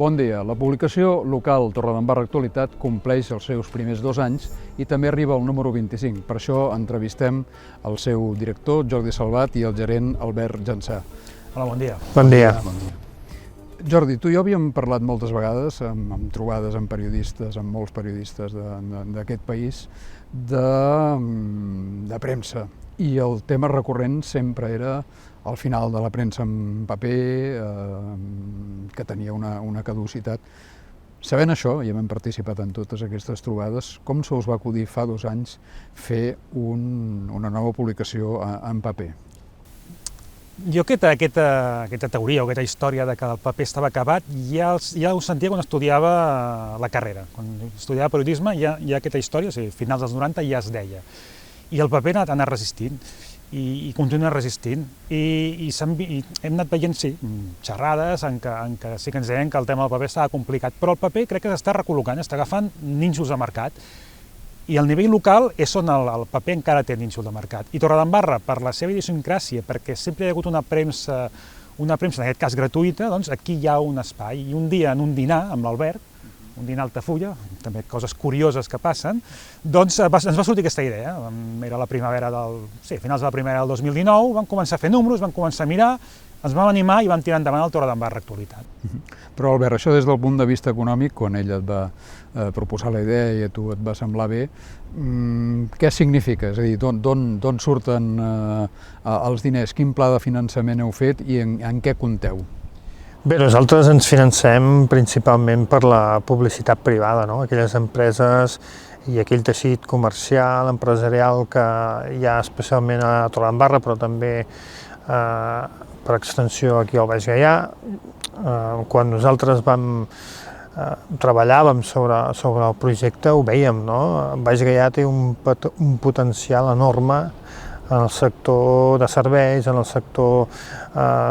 Bon dia. La publicació local Torredembarra Actualitat compleix els seus primers 2 anys i també arriba al número 25. Per això entrevistem el seu director, Jordi Salvat, i el gerent, Albert Jansà. Hola, bon dia. Bon dia. Jordi, tu i jo havíem parlat moltes vegades, amb trobades amb periodistes, amb molts periodistes d'aquest país, de premsa. I el tema recurrent sempre era al final de la premsa en paper, que tenia una caducitat. Sabent això, i hem participat en totes aquestes trobades, com se us va acudir fa 2 anys fer una nova publicació en paper? Jo aquesta teoria o aquesta història de que el paper estava acabat ja ho sentia quan estudiava la carrera. Quan estudiava periodisme ja aquesta història, a finals dels 90 ja es deia. I el paper ha anat resistint i continua resistint. I hem anat veient, sí, xerrades en què sí que ens deien que el tema del paper estava complicat, però el paper crec que s'està recol·locant, està agafant nínxols de mercat. I al nivell local és on el paper encara té nínxol de mercat. I Torredembarra, per la seva idiosincràsia, perquè sempre hi ha hagut una premsa, en aquest cas gratuïta, doncs aquí hi ha un espai. I un dia, en un dinar amb l'Albert, un dinar a Altafulla, també coses curioses que passen, doncs ens va sortir aquesta idea. Era la primavera finals de la primavera del 2019, vam començar a fer números, vam començar a mirar, ens vam animar i vam tirar endavant el Torredembarra Actualitat. Però, Albert, això des del punt de vista econòmic, quan ell et va proposar la idea i a tu et va semblar bé, què significa? És a dir, d'on surten els diners? Quin pla de finançament heu fet i en què compteu? Bé, nosaltres ens financem principalment per la publicitat privada, no? Aquelles empreses i aquell teixit comercial, empresarial que hi ha especialment a Torredembarra, però també per extensió aquí al Baix Gaià. Quan nosaltres treballàvem sobre el projecte ho vèiem, no? El Baix Gaià té un potencial enorme en el sector de serveis, en el sector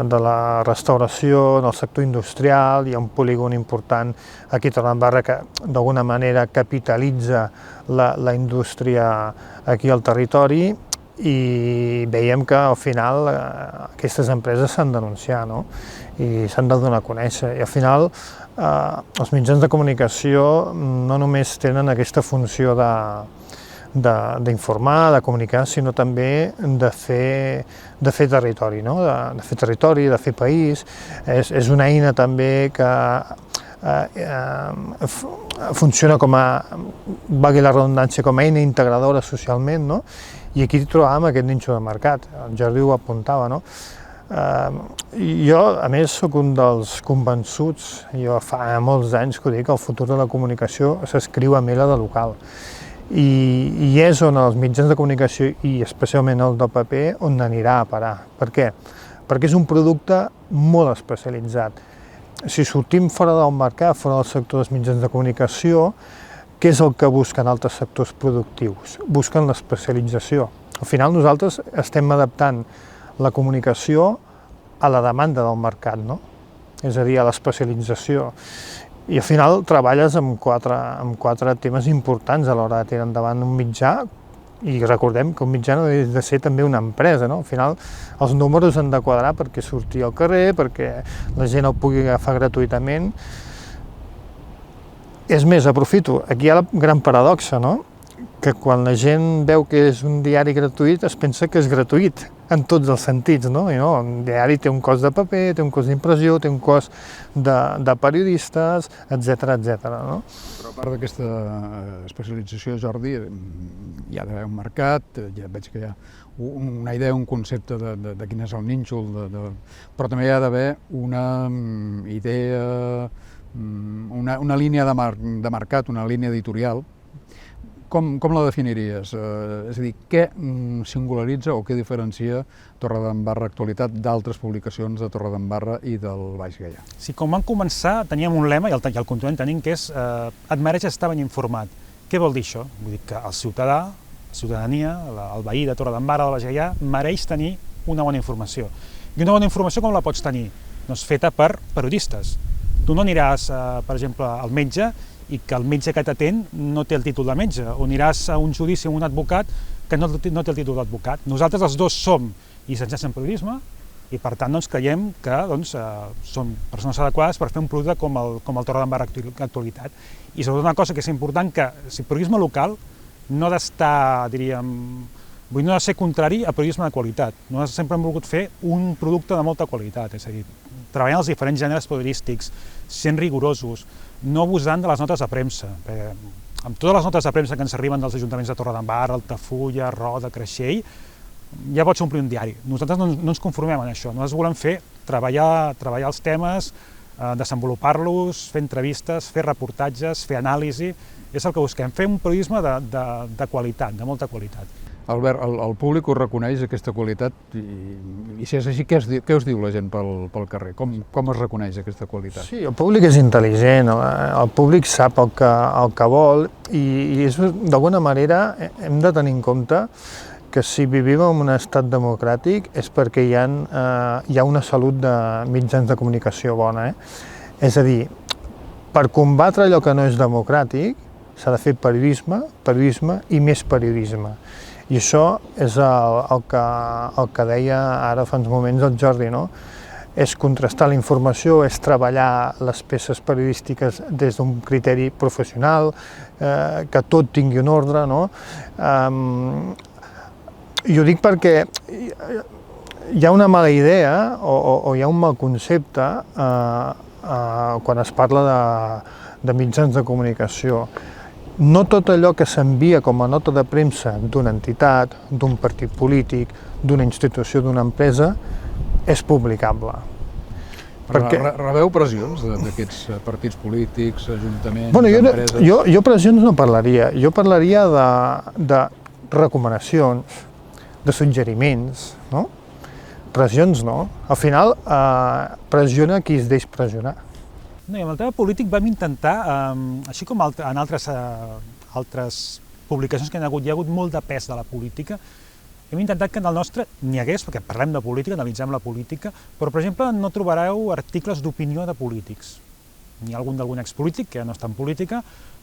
de la restauració, en el sector industrial. Hi ha un polígon important aquí a Torredembarra que d'alguna manera capitalitza la indústria aquí al territori i veiem que al final aquestes empreses s'han d'anunciar, no? I s'han de donar a conèixer. I al final els mitjans de comunicació no només tenen aquesta funció d'informar, de comunicar, sinó també de fer territori, no? De fer territori, de fer país. És una eina també que funciona com a, valgui la redundància, com a eina integradora socialment, no? I aquí trobàvem aquest nínxol de mercat, el Jordi ho apuntava, no? Jo, a més, sóc un dels convençuts, jo fa molts anys que ho dic, el futur de la comunicació s'escriu a Mela de local. I és on els mitjans de comunicació, i especialment el del paper, on anirà a parar. Per què? Perquè és un producte molt especialitzat. Si sortim fora del mercat, fora del sector dels mitjans de comunicació, què és el que busquen altres sectors productius? Busquen l'especialització. Al final nosaltres estem adaptant la comunicació a la demanda del mercat, no? És a dir, a l'especialització. I al final treballes amb quatre temes importants a l'hora de tirar endavant un mitjà, i recordem que un mitjà no ha de ser també una empresa, no? Al final els números han de quadrar perquè surti al carrer, perquè la gent el pugui agafar gratuïtament. És més, aprofito, aquí hi ha la gran paradoxa, no? Que quan la gent veu que és un diari gratuït es pensa que és gratuït en tots els sentits, no? I no, un diari té un cost de paper, té un cost d'impressió, té un cost de periodistes, etc. No? Però a part d'aquesta especialització, Jordi, hi ha d'haver un mercat, ja veig que hi ha una idea, un concepte de quin és el nínxol, però també hi ha d'haver una idea, una línia de mercat, una línia editorial. Com la definiries? És a dir, què singularitza o què diferencia Torredembarra Actualitat d'altres publicacions de Torredembarra i del Baix Gaià? Sí, quan vam començar teníem un lema, i el continuem tenint, que és et mereix estar ben informat. Què vol dir això? Vull dir que el ciutadà, la ciutadania, el veí de Torredembarra, del Baix Gaià, mereix tenir una bona informació. I una bona informació com la pots tenir? Doncs feta per periodistes. Tu no aniràs, per exemple, al metge i que el metge que t'atén no té el títol de metge, o aniràs a un judici amb un advocat que no té el títol d'advocat. Nosaltres els dos som llicenciats en periodisme, i per tant doncs, creiem que doncs, són persones adequades per fer un producte com el Torredembarra Actualitat. I sobretot una cosa que és important, que si periodisme local no ha d'estar, diríem, no ha de ser contrari a periodisme de qualitat. Nosaltres sempre hem volgut fer un producte de molta qualitat, és a dir, treballant els diferents gèneres periodístics, sent rigorosos, no abusant de les notes de premsa. Amb totes les notes de premsa que ens arriben dels ajuntaments de Torredembarra, Altafulla, Roda, Creixell, ja pots omplir un diari. Nosaltres no ens conformem en això. Nosaltres volem fer, treballar els temes, desenvolupar-los, fer entrevistes, fer reportatges, fer anàlisi. És el que busquem, fer un periodisme de qualitat, de molta qualitat. Albert, el públic us reconeix aquesta qualitat i si és així, què us diu la gent pel carrer? Com es reconeix aquesta qualitat? Sí, el públic és intel·ligent, el públic sap el que vol i d'alguna manera hem de tenir en compte que si vivim en un estat democràtic és perquè hi ha una salut de mitjans de comunicació bona. És a dir, per combatre allò que no és democràtic s'ha de fer periodisme i més periodisme. I això és el que deia ara fa uns moments el Jordi, no? És contrastar la informació, és treballar les peces periodístiques des d'un criteri professional, que tot tingui un ordre, no? I ho dic perquè hi ha una mala idea o hi ha un mal concepte quan es parla de mitjans de comunicació. No tot allò que s'envia com a nota de premsa d'una entitat, d'un partit polític, d'una institució, d'una empresa, és publicable. Rebeu pressions d'aquests partits polítics, ajuntaments, empreses? Jo pressions no parlaria. Jo parlaria de recomanacions, de suggeriments, no? Pressions no. Al final, pressiona qui es deix pressionar. No, i amb el tema polític vam intentar, així com en altres publicacions que hi ha hagut molt de pes de la política, hem intentat que en el nostre n'hi hagués, perquè parlem de política, analitzem la política, però, per exemple, no trobareu articles d'opinió de polítics. N'hi ha d'algun expolític, que ja no està en política,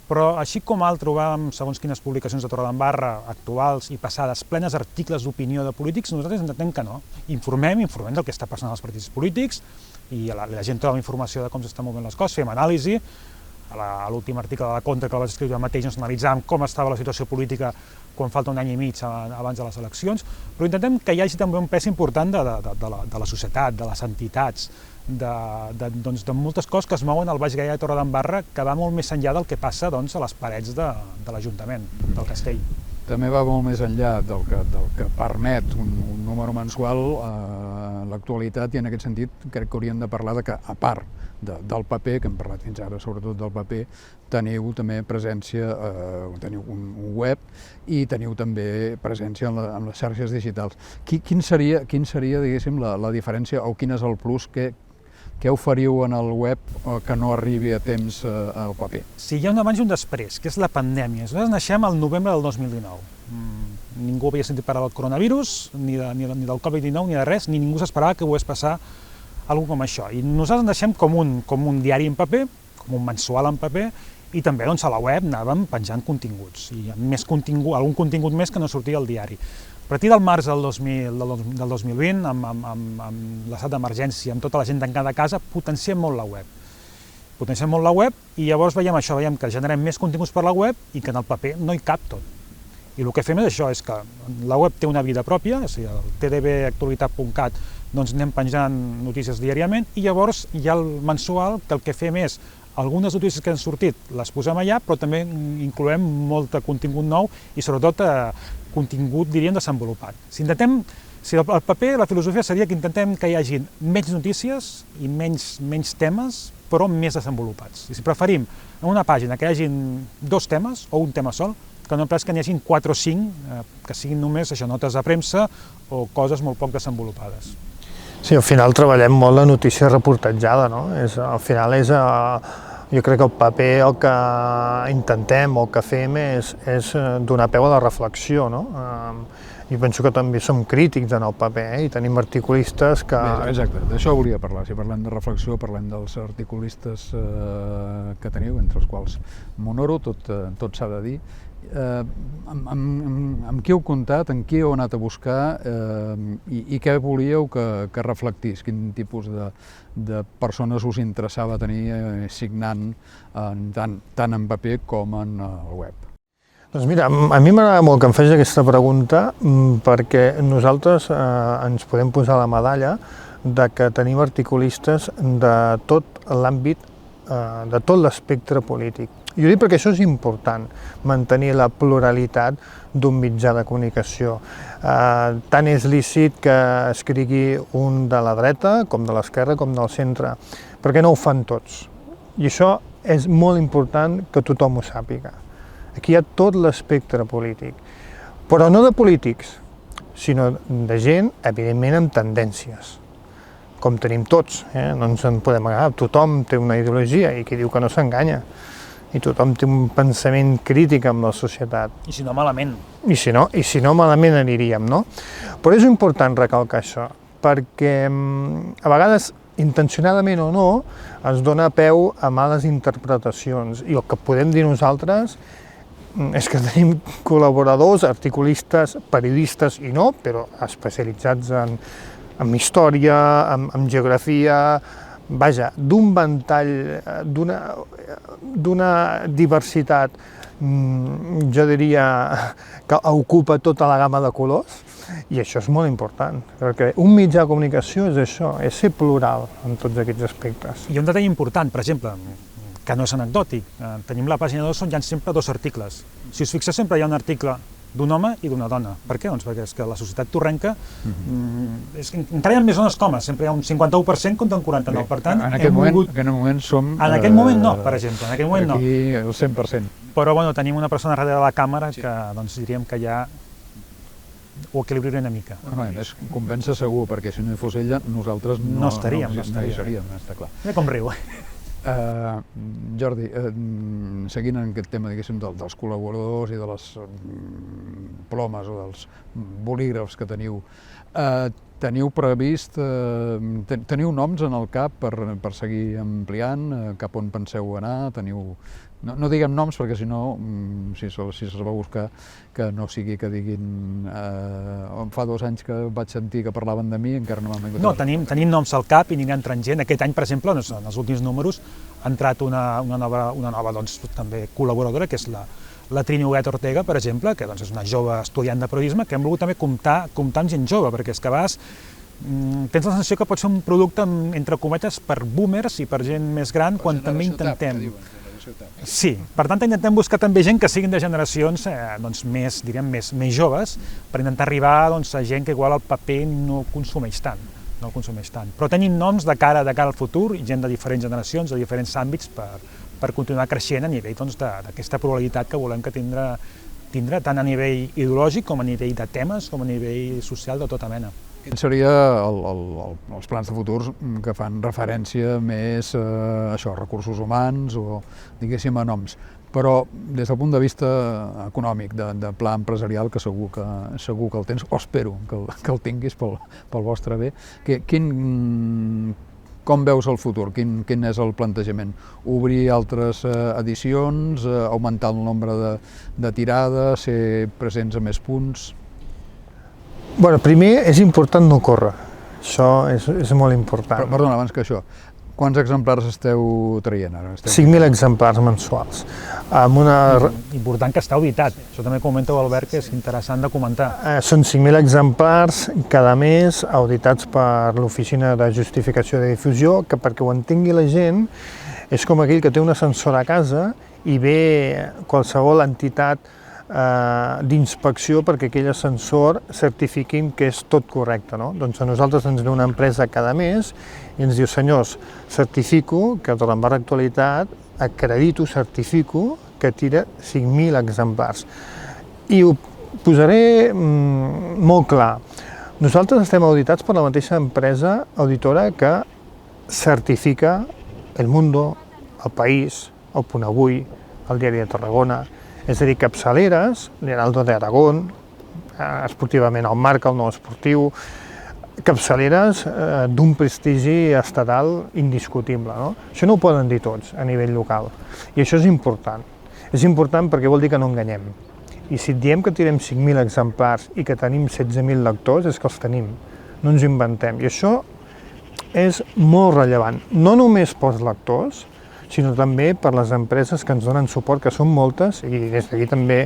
però així com al trobàvem segons quines publicacions de Torredembarra, actuals i passades, plenes articles d'opinió de polítics, nosaltres intentem que no. Informem del que està passant als partits polítics, i la gent troba informació de com s'estan movent les coses, fem anàlisi. A l'últim article de la Contra, que el vaig escriure jo mateix, ens analitzàvem com estava la situació política quan falta un any i mig abans de les eleccions, però intentem que hi hagi també un pes important de la societat, de les entitats, de moltes coses que es mouen al Baix Gaià de Torredembarra, que va molt més enllà del que passa a les parets de l'Ajuntament, del castell. També va molt més enllà del que permet un número mensual l'actualitat, i en aquest sentit crec que hauríem de parlar que, a part del paper, que hem parlat fins ara sobretot del paper, teniu també presència, teniu un web i teniu també presència en les xarxes digitals. Quin seria, diguéssim, la diferència o quin és el plus que oferiu en el web que no arribi a temps al paper? Sí, hi ha un abans i un després, que és la pandèmia. Nosaltres naixem al novembre del 2019. Ningú havia sentit parlar del coronavirus, ni del Covid-19, ni de res, ni ningú s'esperava que pogués passar alguna com això. I nosaltres naixem com un diari en paper, com un mensual en paper, i també a la web anàvem penjant continguts, i algun contingut més que no sortia al diari. A partir del març del 2020, amb l'estat d'emergència, amb tota la gent tancada a casa, potenciem molt la web. I llavors veiem que generem més continguts per la web i que en el paper no hi cap tot. I el que fem és això, és que la web té una vida pròpia, és a dir, el tdbactualitat.cat, doncs anem penjant notícies diàriament, i llavors hi ha el mensual, que el que fem és algunes notícies que han sortit les posem allà, però també incloem molt contingut nou i sobretot contingut, diríem, desenvolupat. Si el paper, la filosofia seria que intentem que hi hagi menys notícies i menys temes, però més desenvolupats. I si preferim en una pàgina que hi hagi 2 temes o un tema sol, que no pas que n'hi hagi 4 o 5 que siguin només notes de premsa o coses molt poc desenvolupades. Sí, al final treballem molt la notícia reportatjada, no? Al final jo crec que el paper el que intentem o el que fem és donar peu a la reflexió, no? Jo penso que també som crítics en el paper i tenim articulistes que... Exacte, d'això volia parlar. Si parlem de reflexió, parlem dels articulistes que teniu, entre els quals m'honoro, tot s'ha de dir, amb qui heu comptat, amb qui heu anat a buscar i què volíeu que reflectís? Quin tipus de persones us interessava tenir signant tant en paper com en el web? Doncs mira, a mi m'agrada molt que em facis aquesta pregunta perquè nosaltres ens podem posar la medalla de que tenim articulistes de tot l'àmbit, de tot l'espectre polític. Jo dic perquè això és important, mantenir la pluralitat d'un mitjà de comunicació. Tant és lícit que escrigui un de la dreta, com de l'esquerra, com del centre, perquè no ho fan tots. I això és molt important que tothom ho sàpiga. Aquí hi ha tot l'espectre polític, però no de polítics, sinó de gent, evidentment, amb tendències, com tenim tots, no ens en podem agafar. Tothom té una ideologia i qui diu que no s'enganya, i tothom té un pensament crític amb la societat. I si no, malament. I si no malament aniríem, no? Però és important recalcar això, perquè a vegades, intencionadament o no, es dona peu a males interpretacions, i el que podem dir nosaltres és que tenim col·laboradors, articulistes, periodistes i no, però especialitzats en història, en geografia, vaja, d'un ventall, d'una diversitat, jo diria, que ocupa tota la gamma de colors, i això és molt important, perquè un mitjà de comunicació és això, és ser plural en tots aquests aspectes. I un detall important, per exemple, que no és anecdòtic. Tenim la pàgina 2 on hi ha sempre 2 articles. Si us fixeu, sempre hi ha un article d'un home i d'una dona. Per què? Doncs perquè és que la societat torrenca encara hi ha més dones que homes, sempre hi ha un 51% contra un 49%. Per tant, en aquest moment som... En aquest moment no, per exemple, en aquest moment no. Aquí el 100%. Però bueno, tenim una persona darrere de la càmera que doncs, diríem que ja ho equilibraré una mica. A més, convença segur, perquè si no hi fos ella, nosaltres no estaríem, no hi seríem, està clar. Mira com riu. Jordi, seguint en aquest tema, diguéssim, dels col·laboradors i de les plomes o dels bolígrafs que teniu, teniu previst, teniu noms en el cap per seguir ampliant, cap on penseu anar, teniu... No diguem noms perquè si no, si se'ls va buscar, que no sigui que diguin fa 2 anys que vaig sentir que parlaven de mi, encara no m'han vingut. No, tenim noms al cap i n'hi entrant gent. Aquest any, per exemple, en els últims números, ha entrat una nova doncs, també col·laboradora, que és la Trini Huguet Ortega, per exemple, que doncs, és una jove estudiant de periodisme, que hem volgut també comptar amb gent jove, perquè és que a vegades tens la sensació que pot ser un producte, entre cometes, per boomers i per gent més gran, quan també intentem... Sí, per tant intentem buscar també gent que siguin de generacions doncs, més joves, per intentar arribar doncs, a gent que igual el paper no consumeix tant. Però tenim noms de cara al futur, gent de diferents generacions, de diferents àmbits, per continuar creixent a nivell doncs, d'aquesta pluralitat que volem que tindre tant a nivell ideològic com a nivell de temes, com a nivell social de tota mena. Quins serien els plans de futur que fan referència més a això, recursos humans o, diguéssim, a noms? Però des del punt de vista econòmic, de pla empresarial, que segur que el tens, o espero que el tinguis pel vostre bé, com veus el futur? Quin és el plantejament? Obrir altres edicions, augmentar el nombre de tirades, ser presents a més punts? Bueno, primer és important no córrer, això és molt important. Perdona, abans que això, quants exemplars esteu traient ara? 5.000 exemplars mensuals. Important que està auditat, això també comenta l'Albert, que és interessant de comentar. Són 5.000 exemplars cada mes auditats per l'Oficina de Justificació de Difusió, que perquè ho entengui la gent és com aquell que té un ascensor a casa i ve qualsevol entitat d'inspecció perquè aquell ascensor certifiquin que és tot correcte, no? Doncs a nosaltres ens ve una empresa cada mes i ens diu, senyors, certifico que durant barra actualitat acredito, certifico que tira 5.000 exemplars. I ho posaré molt clar. Nosaltres estem auditats per la mateixa empresa auditora que certifica El Mundo, El País, El Punt Avui, El Diari de Tarragona. És a dir, capçaleres, l'Heraldo de Aragón, esportivament el Marca, el Nou Esportiu, capçaleres d'un prestigi estatal indiscutible, no? Això no ho poden dir tots a nivell local, i això és important. És important perquè vol dir que no enganyem. I si et diem que tirem 5.000 exemplars i que tenim 16.000 lectors, és que els tenim, no ens inventem. I això és molt rellevant, no només pels lectors, sinó també per les empreses que ens donen suport, que són moltes, i des d'aquí també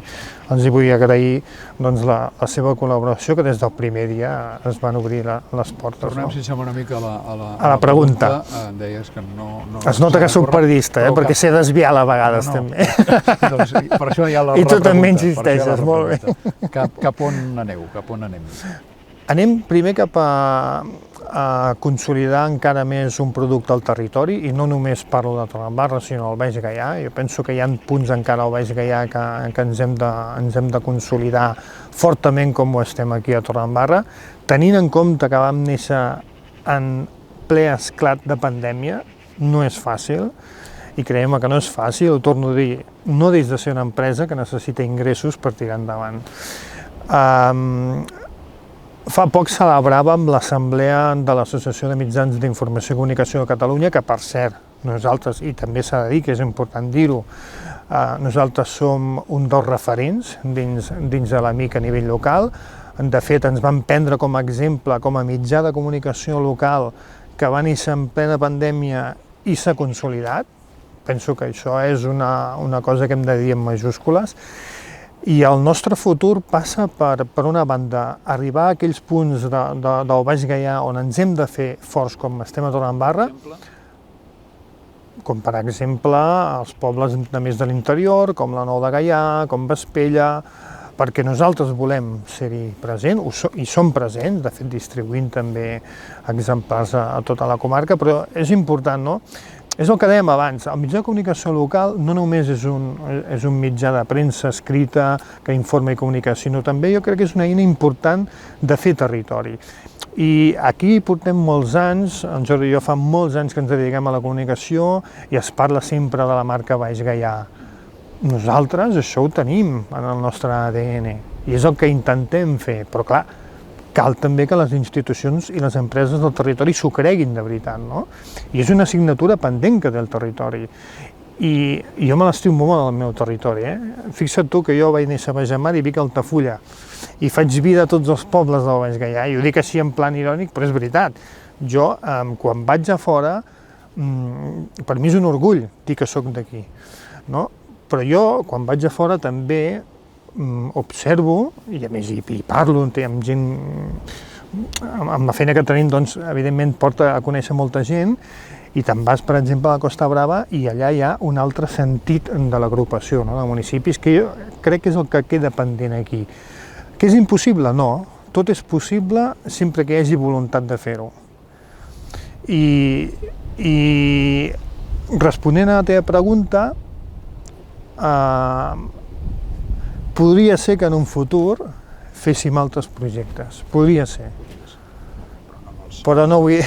els vull agrair doncs, la seva col·laboració, que des del primer dia es van obrir les portes. Tornem, si sembla, una mica a la pregunta. Deies que no... Es nota que soc periodista, perquè sé desviar a vegades també. Doncs, per això hi ha la I tu també insisteixes, molt bé. Cap on aneu? Cap on anem? Anem primer cap a consolidar encara més un producte al territori, i no només parlo de Torredembarra, sinó del Baix Gaià. Jo penso que hi ha punts encara al Baix Gaià que ens hem de consolidar fortament com ho estem aquí a Torredembarra, tenint en compte que vam néixer en ple esclat de pandèmia. No és fàcil, i creiem que no és fàcil, ho torno a dir, no des de ser una empresa que necessita ingressos per tirar endavant. Fa poc celebràvem l'assemblea de l'Associació de Mitjans d'Informació i Comunicació de Catalunya, que per cert, nosaltres, i també s'ha de dir que és important dir-ho, nosaltres som un dels referents dins de l'AMIC a nivell local. De fet, ens van prendre com a exemple, com a mitjà de comunicació local, que va néixer en plena pandèmia i s'ha consolidat. Penso que això és una cosa que hem de dir en majúscules. I el nostre futur passa per una banda, arribar a aquells punts del Baix Gaià on ens hem de fer forts com estem a Torredembarra, com per exemple els pobles de més de l'interior, com la Nou de Gaià, com Vespella, perquè nosaltres volem ser-hi presents, i som presents, de fet distribuint també exemplars a tota la comarca, però és important, no? És el que dèiem abans, el mitjà de comunicació local no només és un mitjà de premsa escrita que informa i comunica, sinó també jo crec que és una eina important de fer territori. I aquí portem molts anys, en Jordi i jo fa molts anys que ens dediquem a la comunicació i es parla sempre de la marca Baix Gaià. Nosaltres això ho tenim en el nostre ADN i és el que intentem fer, però clar, cal també que les institucions i les empreses del territori s'ho creguin de veritat, no? I és una assignatura pendent que té el territori. I jo me l'estimo molt al meu territori, Fixa't tu que jo vaig néixer a Baix-Amar i vic a Altafulla, i faig vida a tots els pobles del Baix Gaià, i ho dic així en plan irònic, però és veritat. Jo, quan vaig a fora, per mi és un orgull dir que sóc d'aquí, no? Però jo, quan vaig a fora, també observo, i a més hi parlo amb gent, amb la feina que tenim, doncs, evidentment porta a conèixer molta gent, i te'n vas, per exemple, a la Costa Brava i allà hi ha un altre sentit de l'agrupació, no?, de municipis, que jo crec que és el que queda pendent aquí. Que és impossible? No. Tot és possible sempre que hi hagi voluntat de fer-ho. I responent a la teva pregunta, podria ser que en un futur féssim altres projectes, podria ser, però no vull...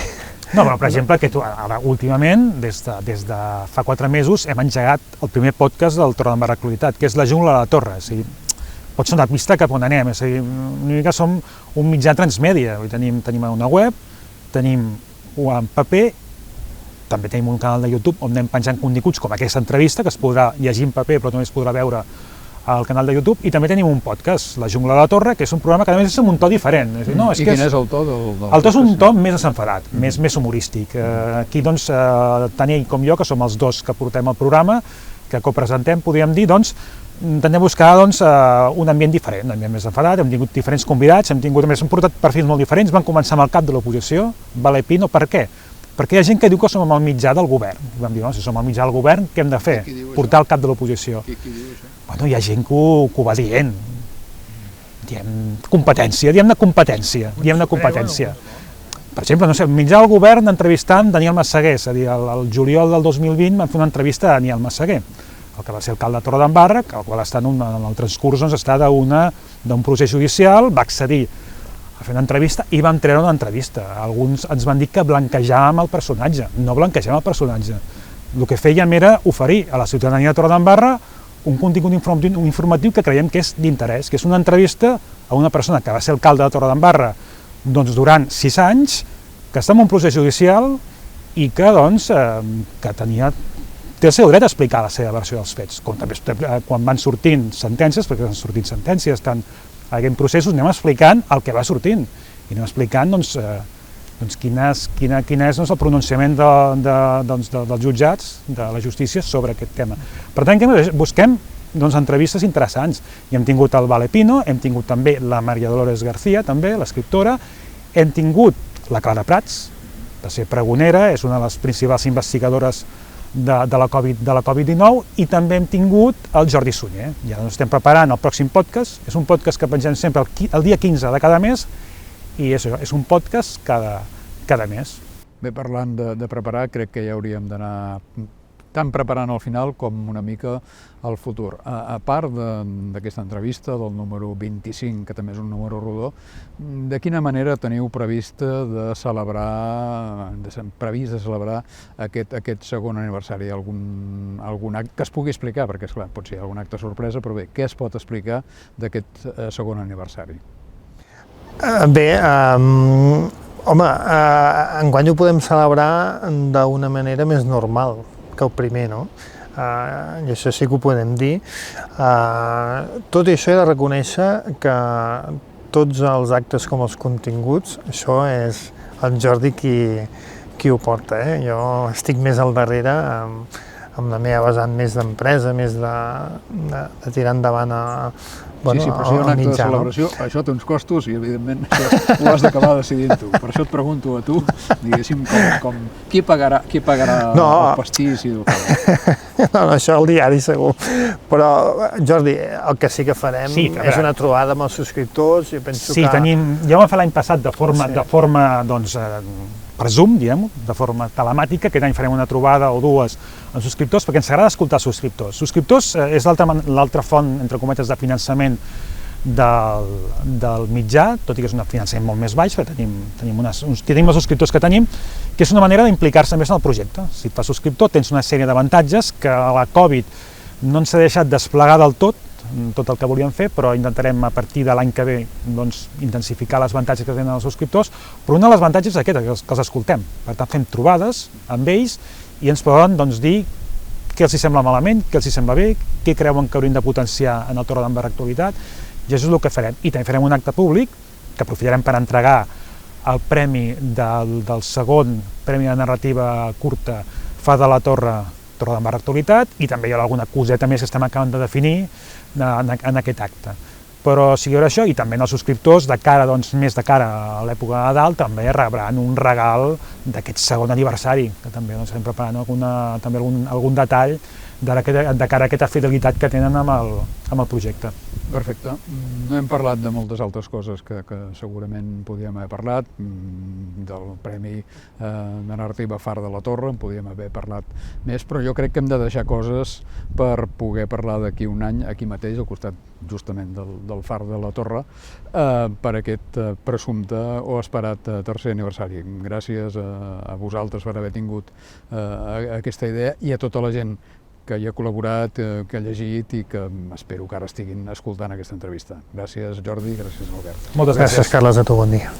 No, però per exemple, que tu, ara, últimament, des de fa 4 mesos, hem engegat el primer podcast del Torredembarra Actualitat, que és La Jungla de la Torre. O sigui, pot ser una pista cap on anem, és a dir, una mica som un mitjà transmèdia, tenim una web, tenim en paper, també tenim un canal de YouTube on anem penjant continguts com aquesta entrevista, que es podrà llegir en paper però també es podrà veure al canal de YouTube, i també tenim un podcast, La Jungla de la Torre, que és un programa que a més és amb un to diferent. I quin és el to del El to és un to més desenfadat, més humorístic. Aquí, doncs, tant ell com jo, que som els dos que portem el programa, que copresentem, podríem dir, doncs, intentem buscar un ambient diferent, un ambient més enfadat, hem tingut diferents convidats, hem portat perfils molt diferents, van començar amb el cap de l'oposició, Valer Pino, per què? Perquè hi ha gent que diu que som el mitjà del govern. Vam dir, no, si som el mitjà del govern, què hem de fer? Portar el cap de l'oposició. Qui diu això? Bueno, hi ha gent que ho va dient. Diem competència, diem de competència. Per exemple, no sé, el mitjà del govern entrevistant Daniel Massaguer, és a dir, el juliol del 2020 van fer una entrevista a Daniel Massaguer, el que va ser alcalde de Torredembarra, el qual està en el transcurs està d'un procés judicial, va accedir a fer una entrevista i vam treure una entrevista. Alguns ens van dir que blanquejàvem el personatge. No blanquegem el personatge. El que fèiem era oferir a la ciutadania de Torredembarra un contingut informatiu que creiem que és d'interès, que és una entrevista a una persona que va ser alcalde de Torredembarra durant 6 anys, que està en un procés judicial i que tenia té el seu dret a explicar la seva versió dels fets, com també quan van sortint sentències, perquè han sortit sentències, estan en processos, anem explicant el que va sortint, i anem explicant quin és el pronunciament dels jutjats, de la justícia, sobre aquest tema. Per tant, busquem entrevistes interessants, i hem tingut el Vale Pino, hem tingut també la Maria Dolores García, també, l'escriptora, hem tingut la Clara Prats, de ser pregonera, és una de les principals investigadores de la Covid-19, i també hem tingut el Jordi Sunyer. Ja ens estem preparant el pròxim podcast, és un podcast que pengem sempre el dia 15 de cada mes, i és un podcast cada mes. Bé, parlant de preparar, crec que ja hauríem d'anar tant preparant al final com una mica al futur. A part d'aquesta entrevista, del número 25, que també és un número rodó, de quina manera teniu previst de celebrar aquest segon aniversari? Algun acte que es pugui explicar, perquè esclar, pot ser algun acte sorpresa, però bé, què es pot explicar d'aquest segon aniversari? Bé, home, enguany ho podem celebrar d'una manera més normal que el primer, no? I això sí que ho podem dir. Tot i això he de reconèixer que tots els actes com els continguts, això és el Jordi qui ho porta. Jo estic més al darrere amb la meva vessant més d'empresa, més de tirar endavant Sí, però si hi ha un acte de celebració, això té uns costos i, evidentment, això ho has d'acabar decidint tu. Per això et pregunto a tu, diguéssim, qui pagarà el pastís i el cava? No, això al diari segur. Però, Jordi, el que sí que farem és una trobada amb els subscriptors. Sí, ja ho vam fer l'any passat de forma per Zoom, diguem-ho, de forma telemàtica. Aquest any farem una trobada o dues amb subscriptors, perquè ens agrada escoltar subscriptors. Subscriptors és l'altra font, entre cometes, de finançament del mitjà, tot i que és un finançament molt més baix, perquè tenim els subscriptors que tenim, que és una manera d'implicar-se més en el projecte. Si et fas subscriptor tens una sèrie d'avantatges que la Covid no ens ha deixat desplegar del tot el que volíem fer, però intentarem a partir de l'any que ve intensificar els avantatges que tenen els subscriptors, però un dels avantatges és aquest, que els escoltem. Per tant, fem trobades amb ells i ens poden dir què els sembla malament, què els sembla bé, què creuen que haurien de potenciar en el Torre d'en Actualitat, i això és el que farem. I també farem un acte públic, que aprofitarem per entregar el premi del segon Premi de Narrativa Curta Fa de la Torre d'en Actualitat, i també hi ha alguna coseta més que estem acabant de definir en aquest acte. Però si hi haurà això, i també els subscriptors, més de cara a l'època de Nadal, també rebran un regal d'aquest segon aniversari, que també estem preparant algun detall de cara a aquesta fidelitat que tenen amb el projecte. Perfecte. No hem parlat de moltes altres coses que segurament podíem haver parlat, del Premi de Narrativa Far de la Torre, en podíem haver parlat més, però jo crec que hem de deixar coses per poder parlar d'aquí un any, aquí mateix, al costat justament del Far de la Torre, per aquest presumpte o esperat tercer aniversari. Gràcies a vosaltres per haver tingut aquesta idea i a tota la gent que hi ha col·laborat, que ha llegit i que espero que ara estiguin escoltant aquesta entrevista. Gràcies, Jordi, gràcies, Albert. Moltes gràcies. Gràcies, Carles, a tu, bon dia.